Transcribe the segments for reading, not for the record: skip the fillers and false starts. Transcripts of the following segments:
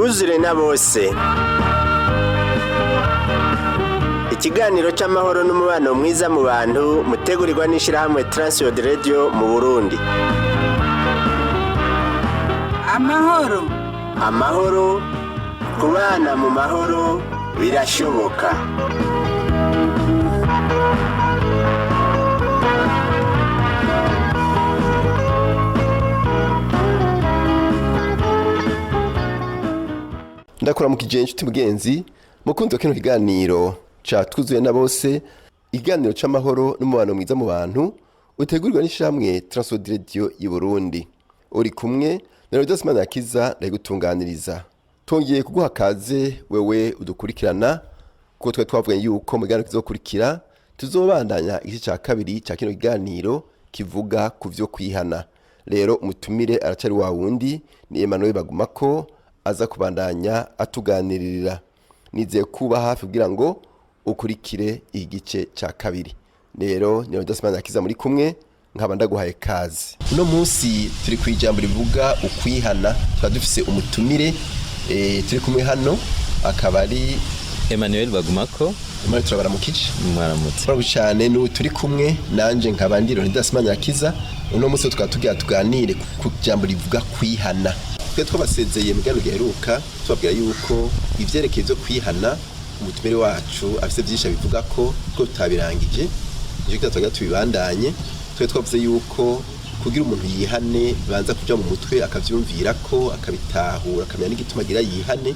twuzure na bose. Ikiganiro c'amahoro n'umubano mwiza mu bantu mutegurirwa n'ishirahamwe Transworld Radio mu Burundi. Amahoro kubana mu mahoro birashoboka. Ndakora mu kijenje tumugenzi mukunzi wa kino kiganiro cha twuzuye na bose, ikiganiro c'amahoro n'umubano mwiza mu bantu utegurirwa n'ishamwe Transworld Radio y'u Burundi. Uri kumwe na Rodas Manakiza ndayigutunganiriza. Tongeye kuguha kaze wewe udukurikirana kuko twe twavuganye yuko mu kiganiro kizokurikira tuzobandanya igice ca kabiri ca kino kiganiro kivuga ku vyo kwihana. Rero umutumire aracari wa wundi ni Emmanuel Bagumako aza kubandanya atuganirira. Nizeye kuba hafi kugira ngo ukurikire igice ca kabiri. Rero ni Rodas Manakiza muri kumwe nkaba ndaguhaye kazi. Uno munsi turi kwijambo rivuga ukwihana, twadufise umutumire turi kumwe hano akaba ari Emmanuel Bagumako. Emmanuel turabara mu kici Mwaramutse. Turabu cyane n'ubu turi kumwe nanje nkaba ndi Rodas Manakiza. Uno munsi tukatugira tuganire ku jambo rivuga kwihana. Twe twabasezeye mu gano giheruka tubabwira yuko ivyerekeye byo kwihana umutumire wacu afise byinshi bivuga ko tutabirangije. Nje twagira tubibandanye. Twe twavuze yuko kugira umuntu yihane banza kuja mu mutwe akavyumvira ko akabitahura akamenya n'igituma agira yihane,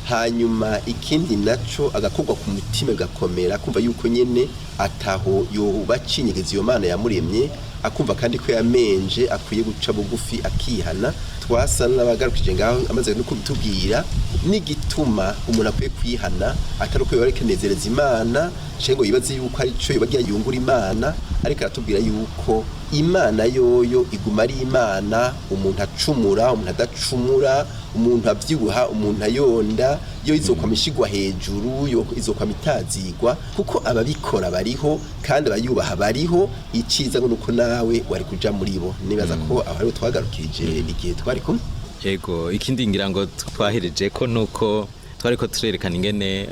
hanyuma ikindi naco agakorwa ku mutima gakomera kumva yuko nyene ataho yobacinyegeza iyo Mana yamuremye, akumva kandi ko yamenje akwiye guca bugufi akihana. Twasa n'abagarukije ngaho amaze no kubitubwira n'igituma umuntu akwiye kwihana atari uko yorekenezereza Imana cengo yibaze yuko ari cyo yobagiye yungura Imana, ariko aratubwira yuko Imana yoyo iguma ari Imana, umuntu acumura umuntu adacumura, umuntu avyibuha umuntu ayonda, yo izokwamishigwa hejuru, yo izokwamitaziigwa, kuko ababikora bariho kandi abayubaha bariho. Iciza ngo nuko nawe wari kuja muri bo. Nibaza ko aho ari twagarukije igihe twari kumwe. Yego, ikindi ngira ngo twahereje ko nuko twariko turerekana ingene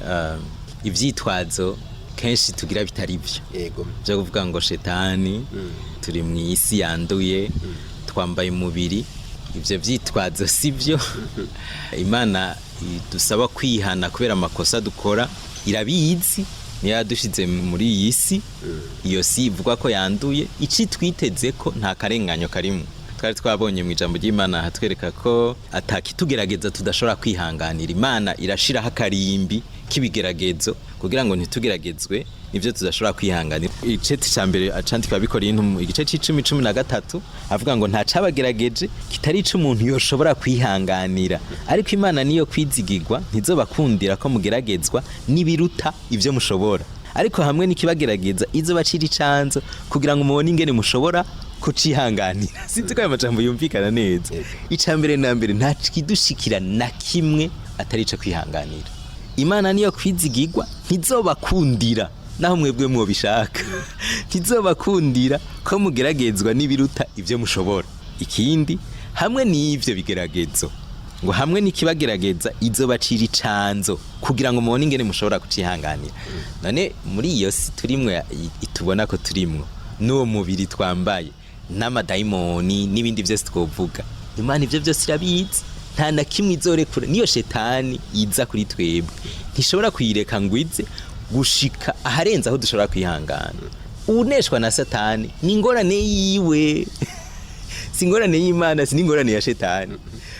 ivyitwazo kenshi tugira bitari byo. Yego, byo kuvuga ngo shetani turi mu isi yanduye, twambaye umubiri, ivyo vyitwazo sivyo. Imana idusaba kwihana kubera amakosa dukora, irabizi niyo yadushize muri iyi si. Iyo si ivuga ko yanduye, ici twiteze ko nta karenganyo karimo. Twari twabonye mu ijambo ry'Imana hatwereka ko atakitugerageza tudashobora kwihanganira. Imana irashiraho akarimbi k'ibigeragezo kugira ngo ntitugeragezwe nivyo tudashobora kwihanganira. Igice ca mbere acandika Abikoreye igice c'10:13 avuga ngo nta cabagerageje kitari ico umuntu yoshobora kwihanganira, ariko Imana niyo kwizigirwa ntizobakundira ko mugeragezwa nibiruta ivyo mushobora, ariko hamwe n'ikibagerageza izobacira icanzo kugira ngo mubone ingene mushobora kucihanganira. Sinzi ko aya majambo yumvikana neza. Icambere na mbere nta kidushikira na kimwe atari ico kwihanganira. Imana niyo kwizigirwa ntizobakundira naho mwebwe mwobishaka, ntizobakundira ko mugeragezwa nibiruta ivyo mushobora. Ikindi hamwe n'ivyo bigeragezo ngo hamwe n'ikibagerageza izobacira icanzo kugira ngo mubone ingene mushobora kucihanganira. None muri iyo si turimwe itubona ko turimwo n'uwo mubiri twambaye n'amadayimoni n'ibindi vyose twovuga, Imana ivyo vyose irabizi, nta na kimwe izorekura. Niyo shetani iza kuri twebwe ntishobora kuyireka ngo ize gushika aharenza aho dushobora kwihangana. Uneshwa na satani ni ingorane yiwe si ingorane y'Imana, si n'ingorane ya shetani,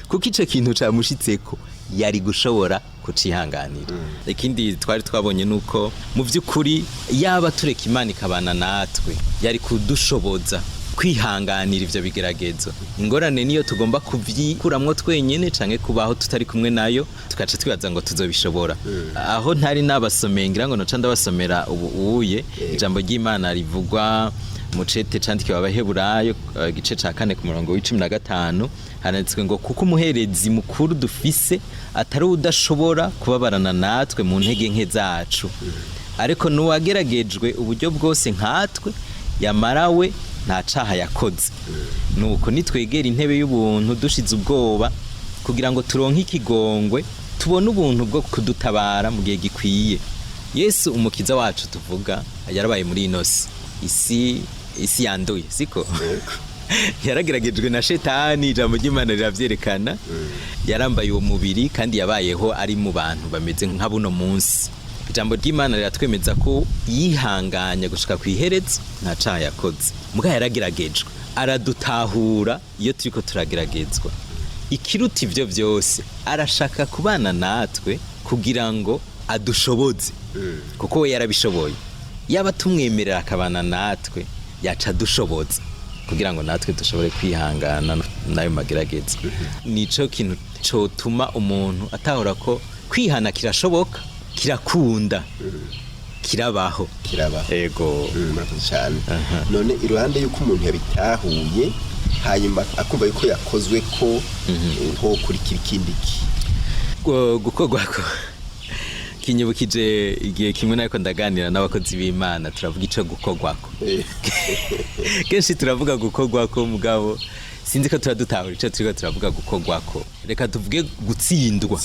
kuko ico kintu camushitseko yari gushobora kucihanganira. Ikindi twari twabonye nuko mu vy'ukuri yaba tureka Imana ikabana natwe yari kudushoboza kwihanganira ivyo bigeragezo. Ingorane niyo tugomba kuvyikuramwo twenyene canke kubaho tutari kumwe nayo tukaca twibaza ngo tuzobishobora. Aho ntari nabasomeye ngira ngo noca ndabasomera ubuye ijambo ry'Imana rivugwa mu cete candikiwe Abaheburayo igice ca 4 ku murongo w'15 handitswe ngo kuko umuherezi mukuru dufise atari udashobora kubabarana natwe mu ntege nke zacu, ariko nuwageragejwe uburyo bwose nkatwe yamarawe nta caha yakoze. Nuko nitwegera intebe y'ubuntu dushize ubwoba kugira ngo turonke ikigongwe tubone ubuntu bwo kudutabara mu gihe gikwiye. Yesu umukiza wacu tuvuga yarabaye muri ino isi yanduye siko yarageragejwe na shetani, ijambo ry'Imana riravyerekana. Yarambaye uwo mubiri kandi yabayeho ari mu bantu bameze nka buno munsi. Ijambo ry'Imana riratwemeza ko yihanganya gushika kwiherezo nta caha yakoze. Muga yarageragejwe, aradutahura iyo turiko turageragezwa. Ikiruta ivyo vyose arashaka kubana natwe kugira ngo adushoboze, kuko we yarabishoboye. Yaba tumwemerera akabana natwe yaca dushoboza kugira ngo natwe dushobore kwihangana nayo magerageza. Nico kintu cotuma umuntu atahura ko kwihana kirashoboka, kirakunda, kirabaho. Yego cyane. None iruhande yuko umuntu yabitahuye hanyuma akumva yuko yakozwe ko nko kurikira ikindiki gukorwako kinyibukije igihe kimwe nariko ndaganira n'abakozi b'Imana turavuga ico gukorwako. Kenshi turavuga gukorwako mugabo sinzi ko turadutahura ico turiko turavuga gukorwako. Reka tuvuge gutsindwa.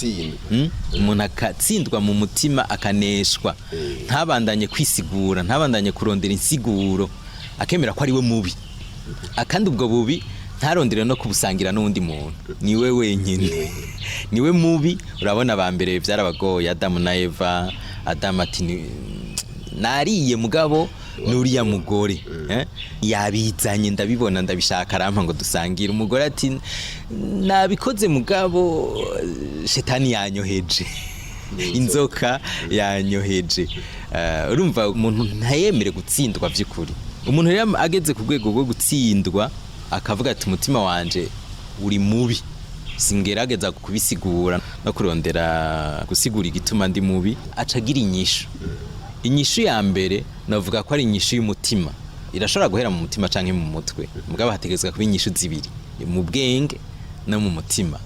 Umuntu akatsindwa mu mutima akaneshwa, ntabandanye kwisigura, ntabandanye kurondera insiguro, akemera ko ari we mubi. Akandi ubwo bubi ntarondere no kubusangira n'undi muntu, niwe wenyine. Niwe mubi. Urabona abambere byarabagoye, Adamu na Eva. Adamu ati nariye mugabo nuriya mugore yabizanye ndabibona ndabishaka arampa ngo dusangire. Umugore ati nabikoze mugabo shetani yanyoheje, inzoka yanyoheje. Urumva umuntu ntayemere gutsindwa vy'ukuri. Umuntu rero ageze ku rwego rwo gutsindwa akavuga ati umutima wanje uri mubi, singerageza kubisigura no kurondera gusigura igituma ndi mubi, acagira inyishu ya mbere navuga ko ari inyishu y'umutima. Irashobora guhera mu mutima canke mu mutwe, mugabo hategezwa kuba inyishu zibiri, mu bwenge no mu mutima.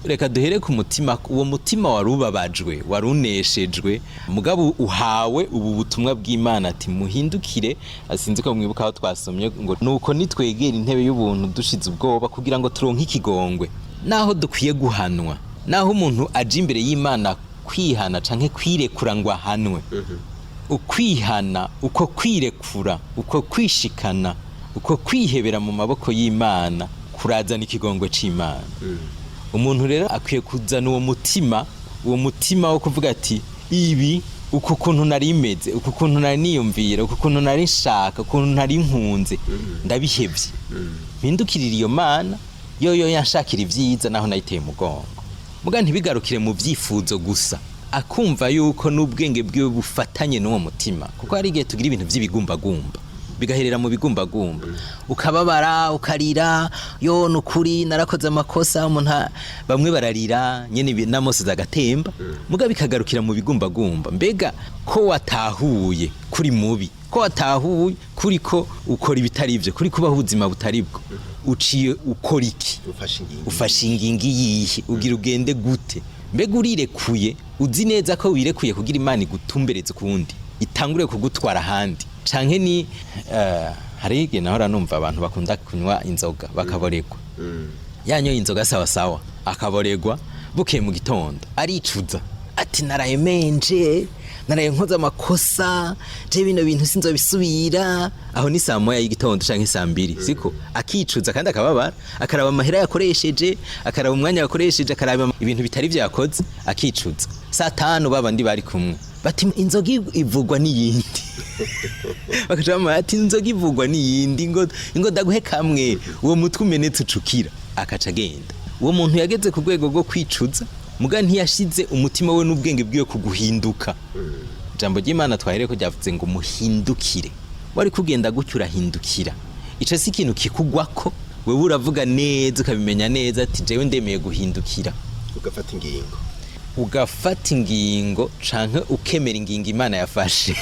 Reka duhere ku mutima. Uwo mutima warubabajwe, waruneshejwe, mugabo uhawe ubu butumwa bw'Imana ati muhindukire. Asinzi ko mwibuka aho twasomye ngo nuko nitwegera intebe y'ubuntu dushize ubwoba kugira ngo turonke ikigongwe. Naho dukwiye guhanwa, naho umuntu aje imbere y'Imana kwihana canke kwirekura ngo ahanwe, ukwihana, uko kwirekura, uko kwishikana, uko kwihebera mu maboko y'Imana kurazana ikigongwe c'Imana. Umuntu rero akwiye kuzana uwo mutima wo kuvuga ati ibi uko kuntu nari imeze, uko kuntu nari niyumvira, uko kuntu nari nshaka, uko kuntu nari nkunze, ndabihevye. Mpindukirira iyo Mana yoyo yanshakira ivyiza naho nayiteye umugongo. Muga ntibigarukire mu vyifuzo gusa, akumva yuko n'ubwenge bwiwe bufatanye n'uwo mutima, kuko hari igihe tugira ibintu vy'ibigumbagumba bigaherera mu bigumbagumba, ukababara ukarira, yo nukuri narakoze amakosa. Umuntu bamwe bararira nyene namose zagatemba, muga bikagarukira mu bigumbagumba. Mbega ko watahuye kuri mubi, ko watahuye kuri ko ukora ibitari ivyo, kuri kubaho ubuzima butari bwo, uciye ukora iki? Ufashe ingingi yihe? Ugira ugende gute? Mbega urirekuye, uzi neza ko wirekuye kugira Imana igutumbereze kundi, itangure kugutwara handi? Canke ni hari igihe nahora numva abantu bakunda kunywa inzoga bakaboregwa. Yanyoye inzoga sawa akaboregwa, bukeye mu gitondo aricuza ati naraye menje, naraye nkoze amakosa, je bino bintu sinzobisubira. Aho ni saa 1 y'igitondo canke saa 2 siko, akicuza kandi akababara, akaraba amahera yakoresheje, akaraba umwanya yakoresheje, akaraba ibintu bitari vyo yakoze, akicuza. Saa 5 babandi bari kumwe bati inzoga ivugwa n'iyindi. Bakajama ati inzoga ivugwa n'iyindi, ngo daguhe kamwe uwo mutwe umenetse ucukira. Akaca agenda. Uwo muntu yageze ku rwego rwo kwicuza, muga ntiyashize umutima we n'ubwenge bwiwe kuguhinduka. Jambo ry'Imana twahereko ryavuze ngo muhindukire. Wari kugenda gutyo urahindukira. Ico si ikintu kikugwako, wewe uravuga neza ukabimenya neza ati jewe ndemeye guhindukira, ugafata ingingo canke ukemera ingingo Imana yafashe.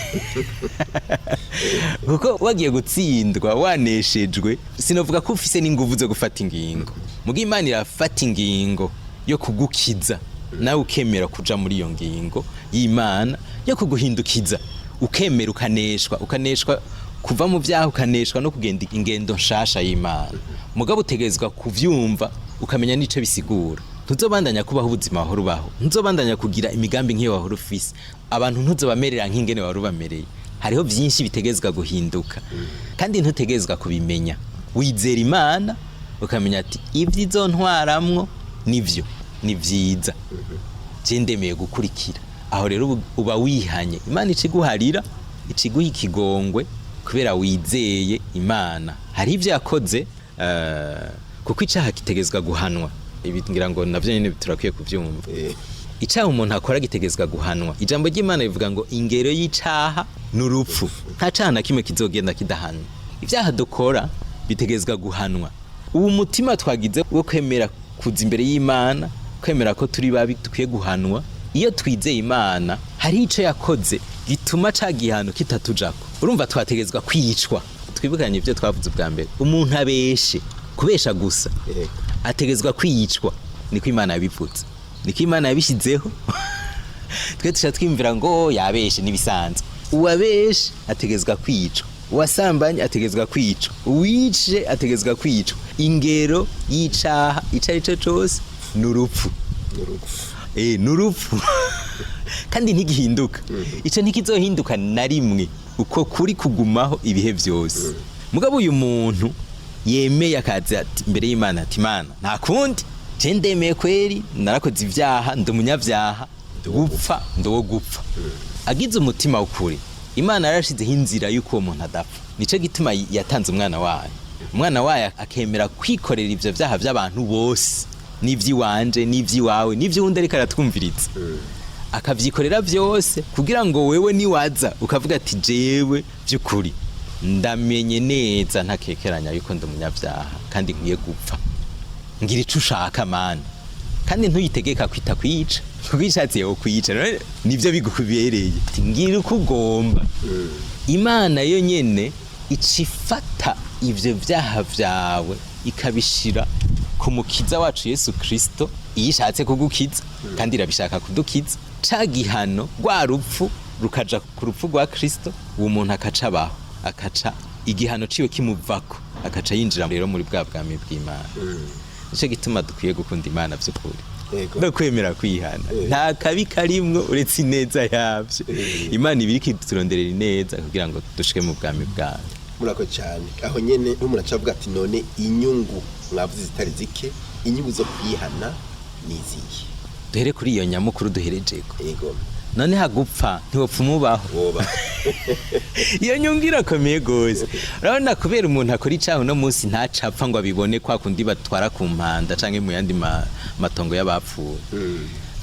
Kuko wagiye gutsindwa, waneshejwe, sinovuga ko ufise n'inguvu zo gufata ingingo. Muga Imana irafata ingingo yo kugukiza, nawe ukemera kuja muri iyo ngingo y'Imana yo kuguhindukiza, ukemera ukaneshwa kuva mu vyaha, ukaneshwa no kugenda ingendo nshasha y'Imana. Mugabo utegezwa kuvyumva ukamenya nico bisigura. ntuzobandanya kubaho ubuzima wahora ubaho, ntuzobandanya kugira imigambi nk'iyo wahora ufise, abantu ntuzobamerera nk'ingene wahora ubamereye. Hariho byinshi bitegezwa guhinduka kandi ntutegezwa kubimenya. Wizera Imana ukamenya ati ibyo izontwaramwo nivyo ni vyiza, je ndemeye gukurikira. Aho rero uba wihanye, Imana iciguharira, iciguha ikigongwe kubera wizeye Imana. Hari ivyo yakoze kuko icaha kitegezwa guhanwa. Ibi ngira ngo navyo nyene turakwiye kuvyumva. Icaha umuntu akora gitegezwa guhanwa. Ijambo ry'Imana rivuga ngo ingero y'icaha n'urupfu. Nta caha na kimwe kizogenda kidahanwa. Ivyaha dukora bitegezwa guhanwa. Ubu mutima twagize wo kwemera kuza imbere y'Imana, kwemera ko turi babi dukwiye guhanwa. Iyo twizeye Imana hari ico yakoze gituma ca gihano kitatujako. Urumva twategezwa kwicwa. Twibukanye ivyo twavuze ubwa mbere. Umuntu abeshe, kubesha gusa ategezwa kwicwa. Niko Imana yabivuze, niko Imana yabishizeho. Twe tusha twimvira ngo yabeshe nibisanzwe. Uwabeshe ategezwa kwicwa, uwasambanye ategezwa kwicwa, uwice ategezwa kwicwa. Ingero y'icaha icarico cose n'urupfu. N'urupfu. Kandi ntigihinduka. Ico ntikizohinduka na rimwe, uko kuri kugumaho ibihe vyose. Mugabo uyu muntu yemeye akaza ati imbere y'Imana ati Imana nta kundi, je ndemeye kweri narakoze ivyaha, ndi umunyavyaha, gupfa ndowo gupfa. Agize umutima w'ukuri, Imana yarashizeho inzira y'uko uwo muntu adapfa. Nico gituma yatanze umwana wayo. Umwana wayo akemera kwikorera ivyo vyaha vy'abantu bose, n'ivy'iwanje n'ivy'iwawe n'ivy'undi ariko aratwumviriza. Akavyikorera vyose kugira ngo wewe niwaza ukavuga ati jewe by'ukuri ndamenye neza ntakekeranya yuko ndi umunyavyaha kandi nkwiye gupfa. Ngira ico ushaka Mana, kandi ntuyitegeka kwita kwica, kuko ishatse yo kwica nivyo bigukubereye. Ngira uko ugomba. Imana yo nyene icifata ivyo vyaha vyawe ikabishira ku mukiza wacu Yesu Kristo. Iyo ishatse kugukiza kandi irabishaka kudukiza, ca gihano rwa rupfu rukaja ku rupfu rwa Kristo, uwo muntu akaca baho, akaca igihano ciwe kimuvako, akaca yinjira rero muri bwa bwami bw'Imana. Nico gituma dukwiye gukunda Imana vy'ukuri no kwemera kwihana. Nta kabi karimwo uretse ineza yavyo. Imana ibiriki turonderera ineza kugira ngo dushike mu bwami bwayo. Murako cyane. Aho nyene umuntu acavuga ati none inyungu mwavuze zitari zike, inyungu zo kwihana niziye. Duhere kuri iyo nyamukuru duherejeko. Yego. None hagupfa ntiwopfa umubaho. Iyo nyungu irakomeye gose. Urabona kubera umuntu akora icaho no munsi ntacapfa ngo abibone kwa kundi batwara ku mpanda canke mu yandi matongo y'abapfuye.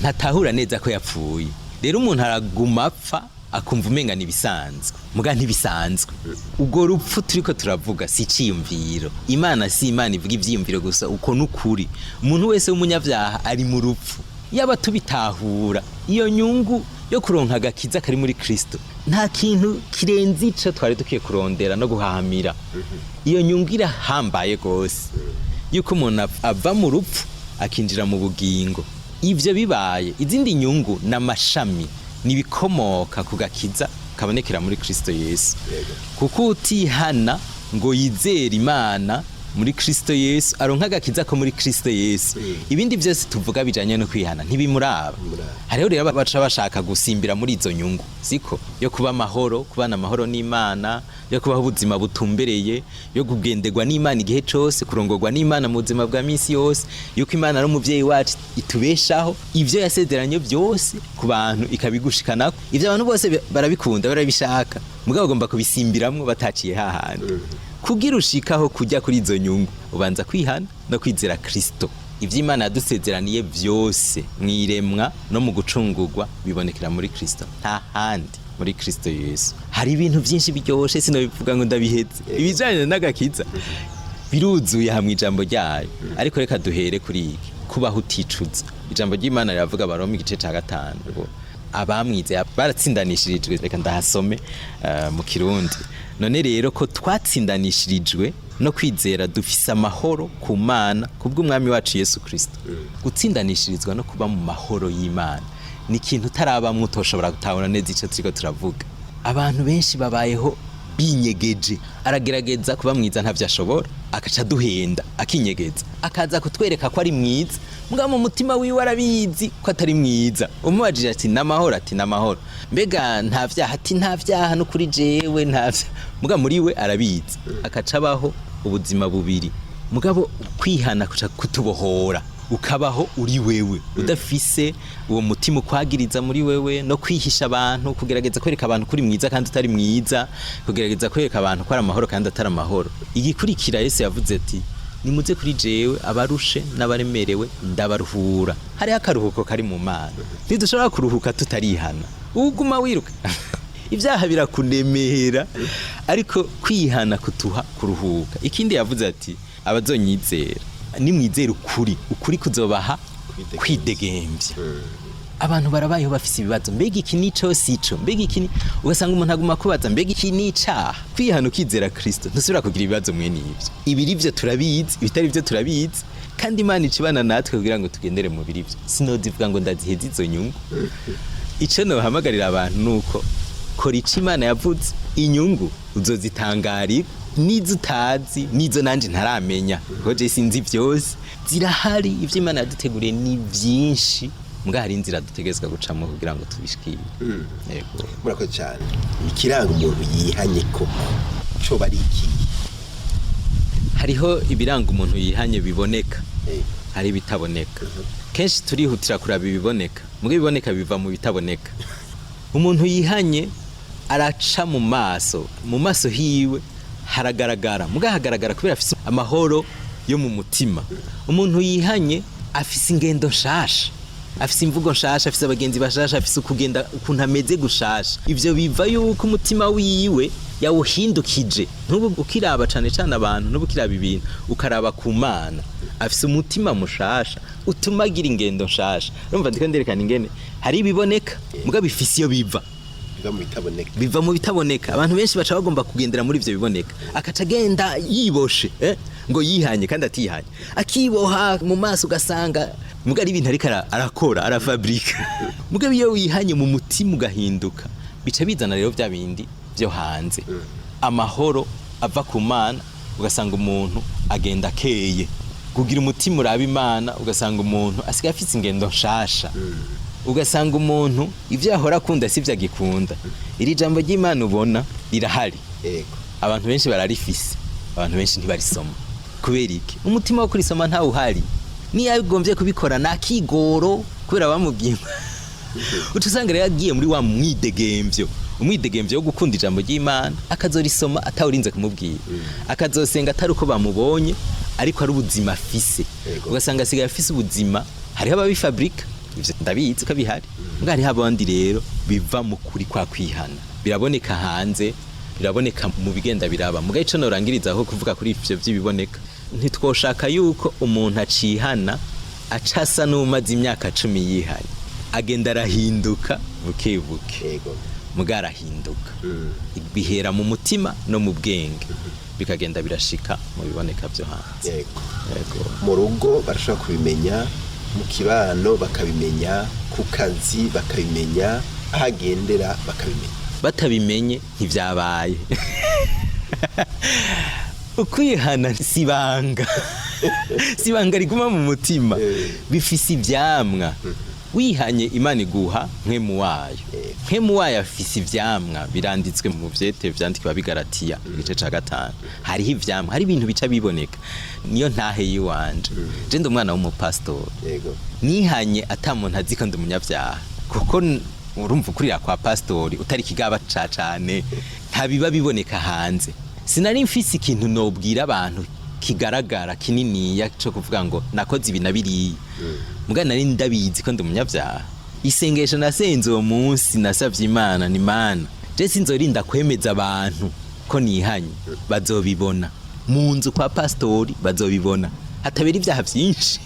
Ntatahura neza ko yapfuye. Rero umuntu araguma apfa akumva umenga nibisanzwe, muga ntibisanzwe. Ubwo rupfu turiko turavuga si ciyumviro. Imana si Imana ivuga ivyiyumviro gusa, uko nukuri. Umuntu wese w'umunyavyaha ari mu rupfu. Yaba tubitahura iyo nyungu yo kuronka agakiza kari muri Kristo, nta kintu kirenze ico twari dukiye kurondera no guhahamira. Iyo nyungu irahambaye gose, yuko umuntu ava mu rupfu akinjira mu bugingo. Ivyo bibaye, izindi nyungu n'amashami nibikomoka ku gakiza kabonekera muri Kristo Yesu. Kuko utihana ngo yizere Imana muri Kristo Yesu, aronka agakiza ko muri Kristo Yesu, ibindi byose tuvuga bijanye no kwihana ntibimuraba. Hariho rero baca bashaka gusimbira muri izo nyungu, siko yo kuba amahoro, kubana amahoro n'Imana, yo kubaho ubuzima butumbereye, yo kugenderwa n'Imana igihe cose, kurongorwa n'Imana mu buzima bwa misi yose, yuko Imana ari umuvyeyi wacu itubeshaho. Ivyo yasezeranye byose ku bantu ikabigushikanako. Ivyo abantu bose barabikunda, barabishaka, mugabo ugomba kubisimbiramwo bataciye hahandi. Kugira ushikaho kujya kuri izo nyungu ubanza kwihana no kwizera Kristo. Ivy'Imana yadusezeraniye vyose mwiremwa no mu gucungurwa bibonekera muri Kristo, nta handi muri Kristo Yesu. Hari ibintu byinshi biryoshe sino bivuga ngo ndabiheze. Ibijanye n'agakiza biruzuye hamwe ijambo ryayo, ariko reka duhere kuri iki kubaho uticuza. Ijambo ry'Imana riravuga Abaroma igice ca 5 ngo abamwize baratsindanishirijwe. Reka ndahasome mu Kirundi. None rero ko twatsindanishirijwe no kwizera dufise amahoro ku Mana kubw'umwami wacu Yesu Kristo. Gutsindanishirizwa no kuba mu mahoro y'Imana ni ikintu utarabamwe utoshobora gutahura neza ico turiko turavuga. Abantu benshi babayeho binyegeje, aragerageza kuba mwiza ntavyo ashobora, akaca duhenda akinyegeza, akaza kutwereka ko ari mwiza, muga mu mutima wiwe arabizi ko atari mwiza. Umubajije ati namahoro, ati namahoro, mbega nta vyaha, ati nta vyaha no kuri jewe ntavya, muga muri we arabizi, akaca abaho ubuzima bubiri. Mugabo kwihana kuca kutubohora, ukabaho uri wewe udafise uwo mutima ukwagiriza muri wewe, no kwihisha abantu, kugerageza kwereka abantu kuri mwiza kandi utari mwiza, kugerageza kwereka abantu ko ari amahoro kandi atari amahoro. Igikurikira Yesu yavuze ati nimuze kuri jewe abarushe n'abaremerewe ndabaruhura. Hariho akaruhuko kari mu Mana, ntidushobora kuruhuka tutarihana, uguma wiruka ibyaha birakunemera, ariko kwihana kutuha kuruhuka. Ikindi yavuze ati abazonyizera nimwizera ukuri kuzobaha kwidegemvya. Abantu barabayeho bafise ibibazo, mbega iki nico sico, mbega iki, ugasanga umuntu aguma kubaza mbega iki nicaha. Kwihana ukizera Kristo ntusubira kugira ibibazo mwene ivyo. Ibiri vyo turabizi, ibitari vyo turabizi, kandi Imana icibana natwe kugira ngo tugendere mu biri vyo. Sinodivuga ngo ndaziheza izo nyungu. Ico no hamagarira abantu nuko kora ico Imana yavuze, inyungu uzozitangarira, nizo utazi, nizo nanje ntaramenya, kuko je sinzi vyose. Zirahari, ivyo Imana yaduteguriye ni vyinshi, mbwa hari inzira dutegezwa gucamo kugira ngo tubishikire. Yego, murakoze cyane. Ikiranga umuntu yihanye koko cyo bari iki? Hariho ibiranga umuntu yihanye biboneka, hari bitaboneka. Kenshi turihutira kuraba ibiboneka, mbwa ibiboneka biva mu bitaboneka. Umuntu yihanye araca mu maso hiwe haragaragara, mbwa hagaragara kubera afise amahoro yo mu mutima. Umuntu yihanye afise ingendo nshasha, afise imvugo nshasha, afise abagenzi bashasha, afise ukugenda ukuntu ameze gushasha. Ivyo biva yuko umutima wiwe yawuhindukije. Ntubu ukiraba cane cane abantu, ntubu ukiraba ibintu ukaraba ku Mana, afise umutima mushasha utuma agira ingendo nshasha. Urumva ndiko nderekana ingene hari ibiboneka mbwa bifise iyo biva biva mu bitaboneka. Abantu benshi baca bagomba kugendera muri ivyo biboneka, akaca agenda yiboshe ngo yihanye kandi atihanye, akiboha mu maso ugasanga mbwa ari ibintu ariko arakora arafabrika. Mbwa iyo wihanye mu mutima ugahinduka, bica bizana rero vya bindi vyo hanze, amahoro ava ku Mana, ugasanga umuntu agenda akeye. Kugira umutima uraba Imana, ugasanga umuntu asigaye afite ingendo nshasha, ugasanga umuntu ivyo ahora akunda sivyo agikunda. Iri jambo ry'Imana ubona rirahari, yego, abantu benshi bararifise, abantu benshi ntibarisoma. Kubera iki? Umutima wo kurisoma ntawe uhari. Niyo yagombye kubikora nakigoro kubera bamubwiye. Utusanga rero yagiye muri wa mwidegemvyo, umwidegemvyo wo gukunda ijambo ry'Imana, akazorisoma atawurinze kumubwira, akazosenga atari uko bamubonye, ariko ari ubuzima afise. Ugasanga asigaye afise ubuzima. Hariho ababifabrika, ivyo ndabizi ko bihari, mbwa hariho abandi rero biva mu kuri kwa kwihana, biraboneka hanze, biraboneka mu bigenda biraba. Mbwa ico norangirizaho kuvuga kuri ivyo vy'ibiboneka, ntitwoshaka yuko umuntu acihana acasa n'umaze imyaka 10 yihanye, agenda arahinduka buke buke. Mbwa arahinduka, bihera mu mutima no mu bwenge, bikagenda birashika mu biboneka vyo hanze. Yego, mu rugo barashobora kubimenya, mu kibano bakabimenya, ku kazi bakabimenya, ahagendera bakabimenya. Batabimenye ntivyabaye. Ukwihana sibanga sibanga riguma mu mutima, bifise ivyamwa. Wihanye Imana iguha nkemu wayo afise ivyamwa, biranditswe mu vyete vyandikwa bigaratiya igice ca 5. Hariho ivyamwa, hari ibintu bica biboneka. Niyo ntahe yiwanje, je ndi umwana w'umupastori, yego, nihanye atamuntu aziko ndi umunyavyaha, kuko urumva ukurira kwa pastori utari kigaba cane, ntabiba biboneka hanze. Sinari mfise ikintu nobwira abantu kigaragara kininiya cyo kuvuga ngo nakoze ibi nabiri, mbwa nari ndabizi ko ndi umunyavyaha. Isengesho nasenze uwo munsi nasavye Imana, ni Mana, je sinzorinda kwemeza abantu ko nihanye, bazobibona mu nzu kwa pastori, bazobibona hatabera ivyaha vyinshi,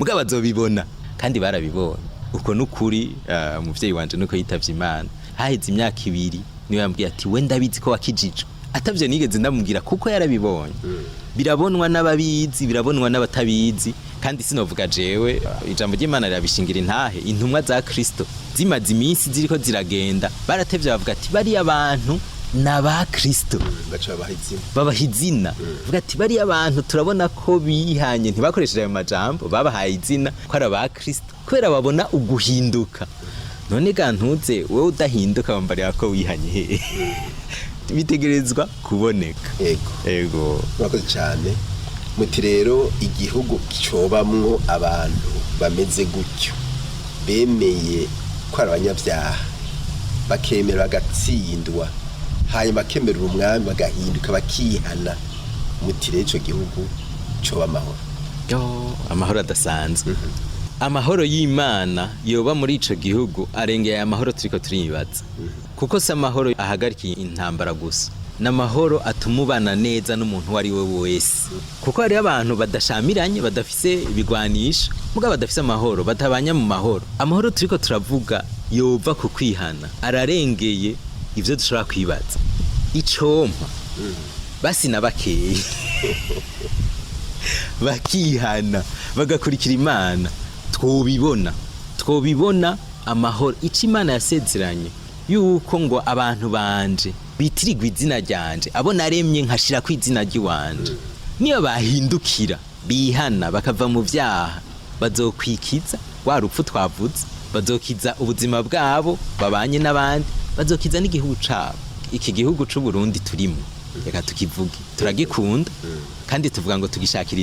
mbwa bazobibona kandi barabibona. Uko nukuri umuvyeyi wanje nuko yitavye Imana, haheze imyaka 2 niwe yambwiye ati we ndabizi ko wakijijwe. Atavyo nigeze ndamubwira kuko yarabibonye. Birabonwa n'ababizi, birabonwa n'abatabizi, kandi sinovuga jewe. Ijambo ry'Imana rirabishingira intahe. Intumwa za Kristo zimaze iminsi ziriko ziragenda, baratevye bavuga ati bari abantu n'aba Kristo babaha izina vuga ati bari abantu turabona ko bihanye ntibakoresheje ayo majambo babahaye izina ko ari aba Kristo kubera babona uguhinduka none ga ntuze wowe udahinduka bambarira ko wihanye hehe bitegerezwa kuboneka yego murakoze cyane muti rero igihugu cobamwo abantu bameze gutyo bemeye ko ari abanyabyaha bakemera bagatsindwa hanyuma bakemerera umwami bagahinduka bakihana muti rero ico gihugu coba amahoro adasanzwe amahoro y'Imana yoba muri ico gihugu arengeye amahoro turiko turibaza kuko se amahoro ahagarikiye intambara gusa n'amahoro atumubana neza n'umuntu wari we wese kuko hari abantu badashamiranye badafise ibigwanisha muga badafise amahoro batabanya mu mahoro amahoro turiko turavuga yova ku kwihana ararengeye ivyo dushobora kwibaza icompa basi nabakeye bakihana bagakurikira Imana twobibona amahoro ico Imana yasezeranye yuko ngo abantu banje bitirigwa izina ryanje abo naremye nkashira ku izina ry'iwanje niyo bahindukira bihana bakava mu vyaha bazokwikiza wa rupfu twavuze bazokiza ubuzima bwabo babanye n'abandi bazokiza n'igihugu cabo iki gihugu c'u Burundi turimo reka tukivuge turagikunda kandi tuvuga ngo tugishakira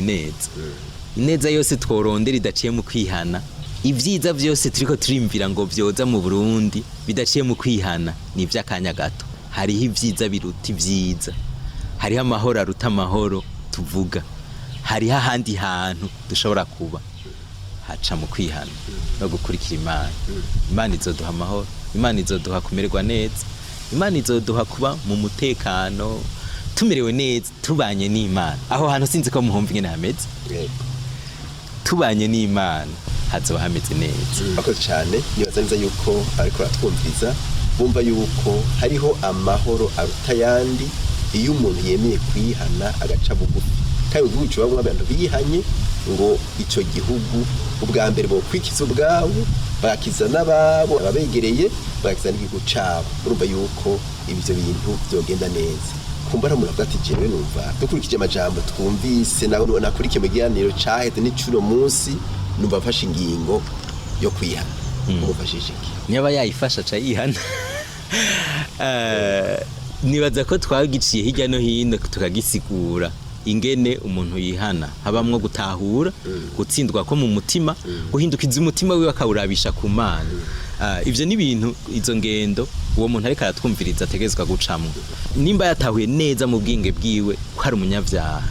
ineza yose tworondera idaciye mu kwihana ivyiza vyose turiko turimvira ngo vyoza mu Burundi bidaciye mu kwihana ni ivy'akanya gato hariho ivyiza biruta ivyiza hariho amahoro aruta amahoro tuvuga hariho ahandi hantu dushobora kuba haca mu kwihana no gukurikira Imana izoduha amahoro Imana izoduha kumererwa neza Imana izoduha kuba mu mutekano tumerewe neza tubanye n'Imana aho hantu sinzi ko muhumva ingene hameze tubanye n'Imana hazoba hameze neza akoze cyane nibaza neza yuko ariko ratwumviza bumva yuko hariho amahoro aruta yandi iyo umuntu yemeye kwihana agaca bugufi kandi ugihugu bamwe abantu bihanye ngo ico gihugu ubwa mbere bo kwikiza ubwabo bakiza n'ababo ababegereye bakiza n'igihugu cabo urumva yuko ibyo bintu byogenda neza kumbara muri ati jewe numva dukurikije amajambo twumvise naho nakurikiye mu gihaniro cahete n'icuro munsi numva mfashe ingingo yo kwihana umufashije iki niba yayifasha ca yihana nibaza ko twagiciye hirya no hino tukagisigura ingene umuntu yihana habamwo gutahura gutsindwa ko mu mutima guhindukiza umutima wiwe akawurabisha ku Mana ivyo ni bintu izo ngendo uwo muntu ariko aratwumviriza ategezwa gucamwo nimba yatahuye neza mu bwinge bwiwe ko ari umunyavyaha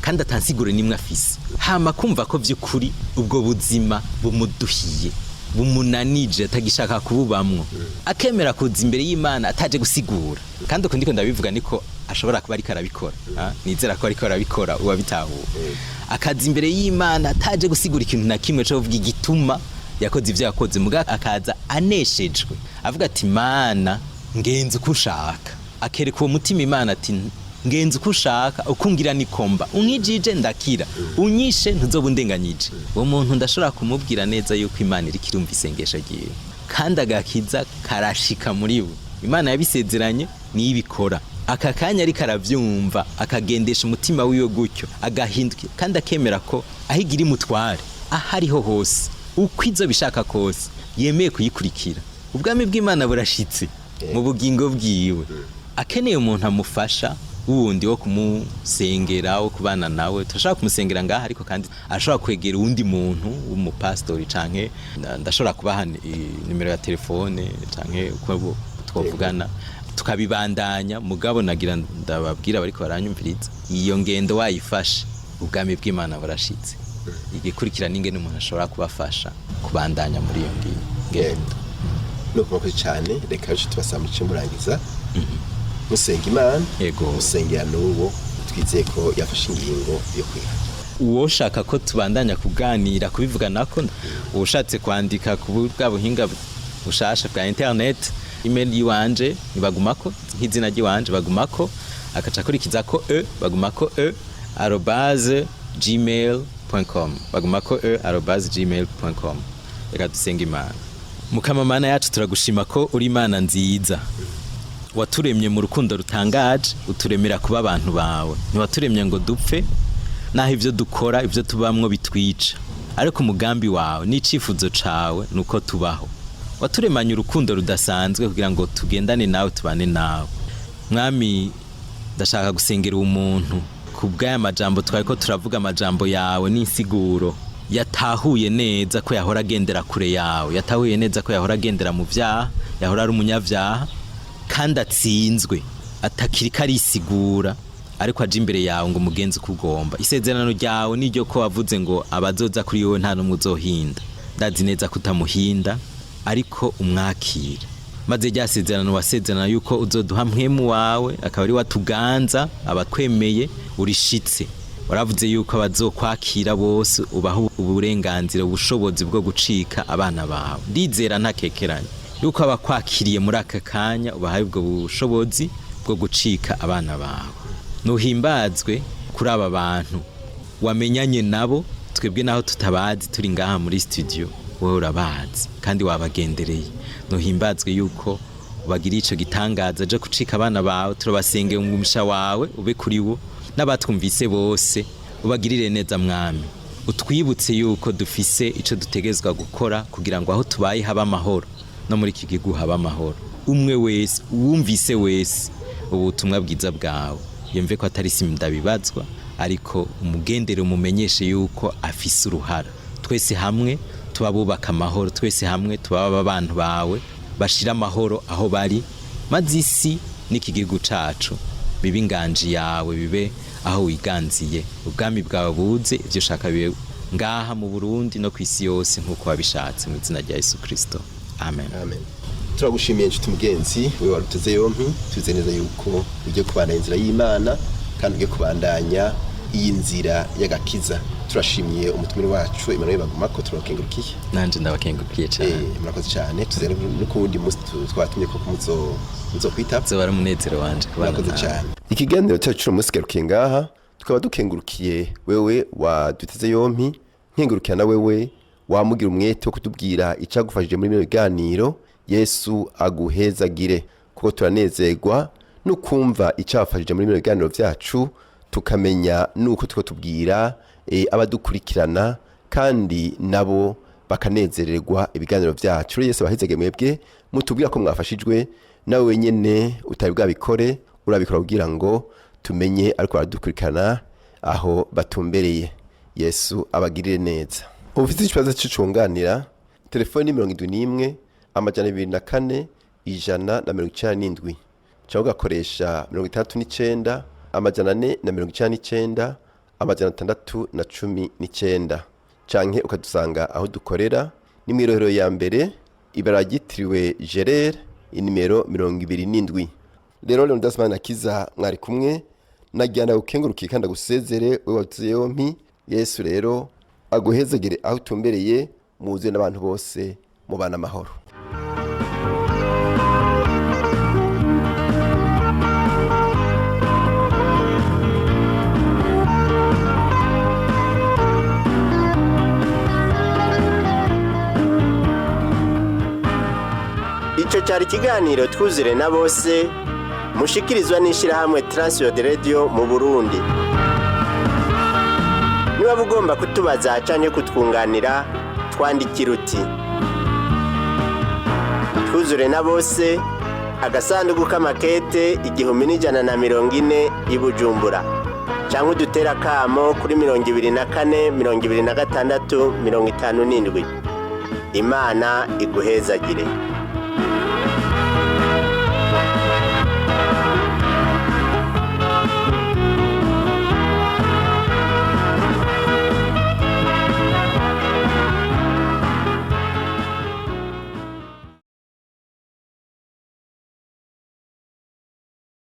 kandi atansigure nimwe afise hama kumva ko vy'ukuri ubwo buzima bumuduhiye bumunanije atagishaka kububamwo akemera kuza imbere y'Imana ataje gusigura kandi uko ndiko ndabivuga niko ashobora kuba ariko arabikora nizera ko ariko arabikora uwa bitahuye akaza imbere y'Imana ataje gusigura ikintu na kimwe cyo vuga igituma yakoze ivyo yakoze muga akaza aneshejwe avuga ati Mana ngenze uko ushaka akereka uwo mutima Imana ati ngenze uko ushaka ukungira nikomba unkijije ndakira unyishe ntuzobundenganyije uwo muntu ndashobora kumubwira neza yuko Imana iri kirumva isengesho ryiwe kandi agakiza karashika muri we Imana yabisezeranye niyibikora aka kanya ari karavyumva akagendesha umutima wiwe gutyo agahinduka kandi akemera ko ahigira imutware ahariho hose uko izo bishaka kose yemeye kuyikurikira ubwami bw'Imana burashitse mu bugingo bwiwe akeneye umuntu amufasha wundi wo kumusengera wo kubana nawe turashaka kumusengera ngaha ariko kandi arashobora kwegera uwundi muntu w'umupastori canke ndashobora kubaha nimero ya telefone canke uko twovugana tukabibandanya mugabo nagira ndababwira bariko baranyumviriza iyo ngendo wayifashe ubwami bw'Imana burashitse igikurikira n'ingene umuntu ashobora kubafasha kubandanya muri iyo ngendo no kubakoze cyane reka tubasamice murangiza musenga Imana musengera n'uwo twizeye ko yafashe ingingo yo kwihana uwo shaka ko tubandanya kuganira kubivugana ko ushatse kwandika ku bwa buhinga bushasha bwa internet email yiwanje nibagumako nk'izina ry'iwanje bagumako akaca kurikiza ko bagumako @gmail.com bagumako @gmail.com reka dusenga Imana Mukama Mana yacu turagushima ko uri Imana nziza waturemye mu rukundo rutangaje, uturemera kuba abantu bawe. Ntiwaturemye ngo dupfe, naho ivyo dukora, ivyo tubamwo bitwica. Ariko umugambi wawe n'icifuzo cawe nuko tubaho. Waturemanye urukundo rudasanzwe kugira ngo tugendane nawe, tubane nawe. Mwami, ndashaka gusengera umuntu kubw'aya majambo twariko turavuga, amajambo yawe n'insiguro yatahuye neza ko yahora agendera kure yawe, yatahuye neza ko yahora agendera mu vyaha, yahora ari umunyavyaha kandi atsinzwe, atakiriko arisigura, ariko aje imbere yawe ngo umugenzi kugomba. Isezerano ryawe niryo ko wavuze ngo abazoza kuri wowe nta numwe uzohinda. Ndazi neza kutamuhinda, ariko umwakira. Maze rya sezerano wasezerana yuko uzoduha mpwemu wawe, akaba ari watuganza abakwemeye, urishitse. Waravuze yuko abazokwakira bose ubaha uburenganzira, ubushobozi bwo gucika abana bawe. Ndizera ntakekeranya yuko abakwakiriye muri aka kanya ubahaye ubwo bushobozi bwo gucika abana bawe. Nuhimbazwe kuri aba bantu wamenyanye nabo, twebwe naho tutabazi turi ngaha muri studio, wowe urabazi kandi wabagendereye. Nuhimbazwe yuko ubagiriye ico gitangaza je gucika abana bawe. Turabasengeye umugisha wawe ube kuri wo, n'abatwumvise bose ubagirire neza Mwami. Utwibutse yuko dufise ico dutegezwa gukora kugira ngo aho tubaye haba amahoro, no muri iki gihugu haba amahoro. Umwe wese uwumvise wese ubutumwa bwiza bwawe yumve ko atari simndabibazwa, ariko umugendere umumenyeshe yuko afise uruhara. Twese hamwe tubabubaka amahoro, twese hamwe tubaba abantu bawe bashira amahoro aho bari, maze isi n'iki gihugu cacu bibe inganji yawe, bibe aho wiganziye. Ubwami bwawe buze, ivyo ushaka bibe ngaha mu Burundi no kw'isi yose nk'uko wabishatse, mu izina rya Yesu Kristo, amen. Amen. Turagushimiye nshuti mugenzi, wewe waruteze yompi, tuzi neza yuko ugiye kubandanya inzira y'Imana kandi ugiye kubandanya iyi nzira y'agakiza. Turashimiye umutumire wacu Emmanuel Bagumako, turakengurukiye. Nanje ndabakengurukiye cyane. Murakoze cyane. Tuzere no kuwundi musi twatumye ko muzokwitaba. Zobara umunezero wanje kubana. Murakoze cyane. Ikiganiro cyacu musi garukiye ngaha, tukaba dukengurukiye wewe waduteze yompi, nkengurukira na wewe wamugira umwete wo kutubwira icagufashije muri bino biganiro. Yesu aguhezagire, kuko turanezerwa no kumva icafashije muri bino biganiro vyacu, tukamenya nuko tuko tubwira abadukurikirana kandi nabo bakanezererwa ibiganiro vyacu. Yesu bahezage mwebwe, mutubwira ko mwafashijwe, nawe wenyene utari bwabikore urabikora kugira ngo tumenye ariko baradukurikirana aho batumbereye. Yesu abagirire neza. Ufite ikibazo cy'icunganira, telefoni 71 amajana 24 197, cyangwa ugakoresha 69 amajana 499 amajana 619, canke ukadusanga aho dukorera ni mwirohero ya mbere ibara ryitiriwe Gerere, inimero 27. Rero ndasmana kiza mwari kumwe najyana ukengurukiye kandi agusezere wewe watse yompi. Yesu rero aguhezegere aho tumbereye, muze n'abantu bose mubana amahoro. Ico cyari kiganiro twuzure na bose, mushikirizwa n'ishirahamwe Transworld Radio mu Burundi. Niba ugomba kutubaza canke kutwunganira, twandikira uti twuzure na bose, agasanduku k'amakete 1140 i Bujumbura, canke udutera kamo kuri 24 26 57. Imana iguhezagire.